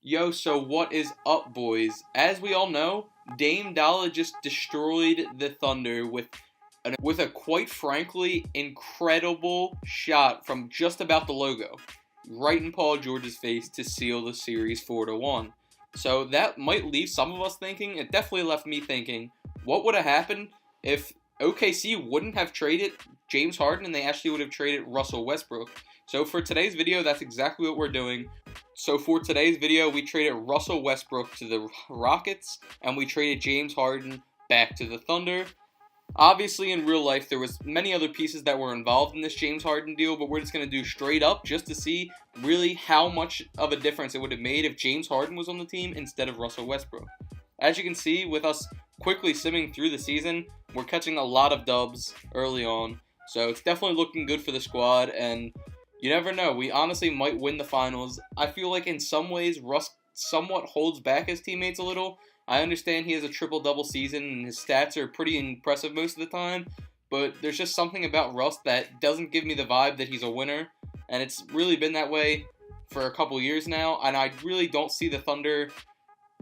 Yo, so what is up, boys? As we all know, Dame Dollar just destroyed the Thunder with a quite frankly incredible shot from just about the logo, right in Paul George's face to seal the series 4-1. So that might leave some of us thinking, it definitely left me thinking, what would have happened if OKC wouldn't have traded James Harden and they actually would have traded Russell Westbrook? So for today's video, that's exactly what we're doing. So for today's video, we traded Russell Westbrook to the Rockets, and we traded James Harden back to the Thunder. Obviously, in real life, there was many other pieces that were involved in this James Harden deal, but we're just going to do straight up just to see really how much of a difference it would have made if James Harden was on the team instead of Russell Westbrook. As you can see, with us quickly simming through the season, we're catching a lot of dubs early on, so it's definitely looking good for the squad, and you never know, we honestly might win the finals. I feel like in some ways, Russ somewhat holds back his teammates a little. I understand he has a triple-double season and his stats are pretty impressive most of the time, but there's just something about Russ that doesn't give me the vibe that he's a winner, and it's really been that way for a couple years now, and I really don't see the Thunder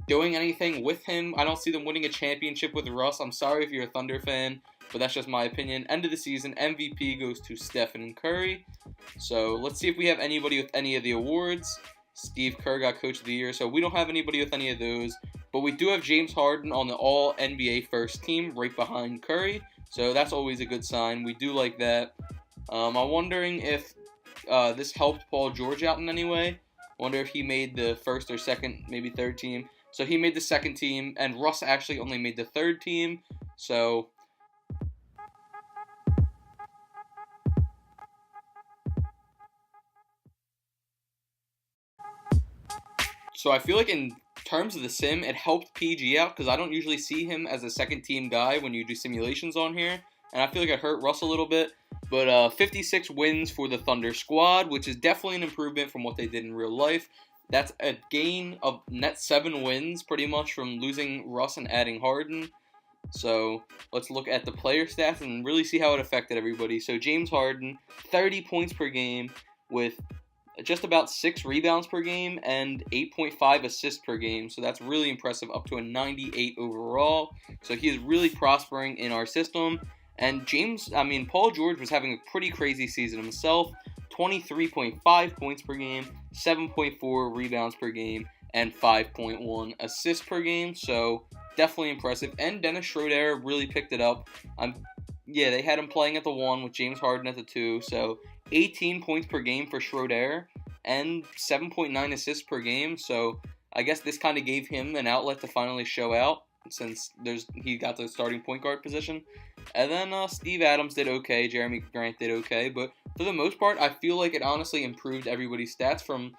doing anything with him. I don't see them winning a championship with Russ. I'm sorry if you're a Thunder fan, but that's just my opinion. End of the season, MVP goes to Stephen Curry. So let's see if we have anybody with any of the awards. Steve Kerr got Coach of the Year, so we don't have anybody with any of those. But we do have James Harden on the All-NBA first team right behind Curry, so that's always a good sign. We do like that. I'm wondering if this helped Paul George out in any way. I wonder if he made the first or second, maybe third team. So he made the second team, and Russ actually only made the third team. So I feel like in terms of the sim, it helped PG out because I don't usually see him as a second team guy when you do simulations on here. And I feel like it hurt Russ a little bit. But 56 wins for the Thunder squad, which is definitely an improvement from what they did in real life. That's a gain of net 7 wins, pretty much, from losing Russ and adding Harden. So let's look at the player stats and really see how it affected everybody. So James Harden, 30 points per game with just about 6 rebounds per game and 8.5 assists per game. So that's really impressive, up to a 98 overall. So he is really prospering in our system. And Paul George was having a pretty crazy season himself. 23.5 points per game, 7.4 rebounds per game, and 5.1 assists per game. So definitely impressive. And Dennis Schroeder really picked it up. They had him playing at the 1 with James Harden at the 2. So 18 points per game for Schroeder and 7.9 assists per game. So I guess this kind of gave him an outlet to finally show out since he got the starting point guard position. And then Steve Adams did okay, Jeremy Grant did okay, but for the most part, I feel like it honestly improved everybody's stats from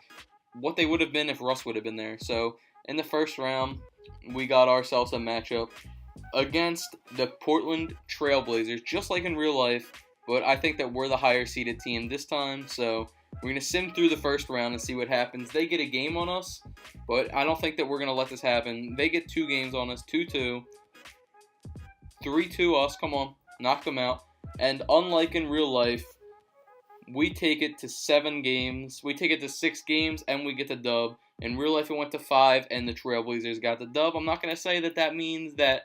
what they would have been if Russ would have been there. So in the first round, we got ourselves a matchup against the Portland Trailblazers, just like in real life, but I think that we're the higher seeded team this time, so we're going to sim through the first round and see what happens. They get a game on us, but I don't think that we're going to let this happen. They get 2 games on us, 2-2. 3-2 us, come on, knock them out. And unlike in real life, we take it to 7 games. We take it to 6 games, and we get the dub. In real life, it went to 5, and the Trailblazers got the dub. I'm not going to say that means that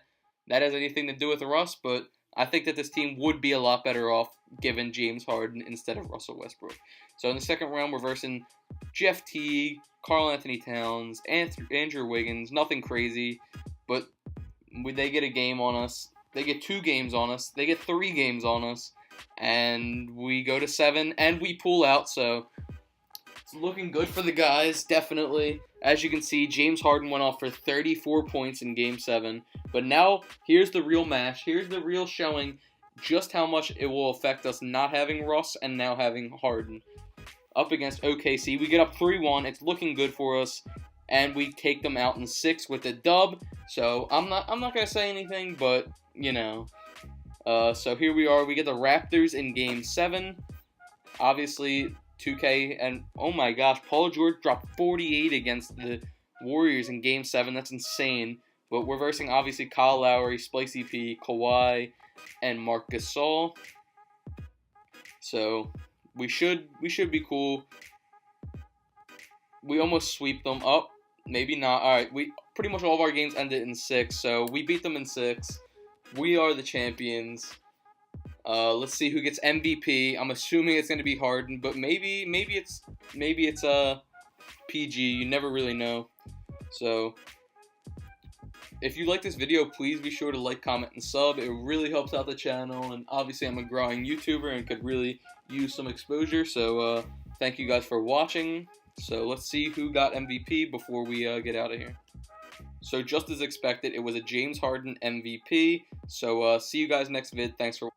has anything to do with Russ, but I think that this team would be a lot better off given James Harden instead of Russell Westbrook. So in the second round, we're versing Jeff Teague, Karl Anthony Towns, Andrew Wiggins. Nothing crazy, but they get a game on us. They get 2 games on us. They get 3 games on us. And we go to 7, and we pull out. So it's looking good for the guys, definitely. As you can see, James Harden went off for 34 points in Game 7. But now, here's the real match. Here's the real showing just how much it will affect us not having Russ and now having Harden. Up against OKC, we get up 3-1. It's looking good for us. And we take them out in 6 with a dub. So I'm not going to say anything, but, you know. So here we are. We get the Raptors in Game 7. Obviously, 2K, and oh my gosh, Paul George dropped 48 against the Warriors in Game 7. That's insane. But we're versing, obviously, Kyle Lowry, Spicy P, Kawhi, and Marc Gasol. So we should be cool. We almost sweep them up. Maybe not. All right, we pretty much all of our games ended in 6, so we beat them in 6. We are the champions. Let's see who gets MVP. I'm assuming it's gonna be Harden, but maybe it's PG. You never really know. So if you like this video, please be sure to like, comment, and sub. It really helps out the channel, and obviously I'm a growing YouTuber and could really use some exposure. So thank you guys for watching. So let's see who got MVP before we get out of here. So just as expected, it was a James Harden MVP. So see you guys next vid. Thanks for watching.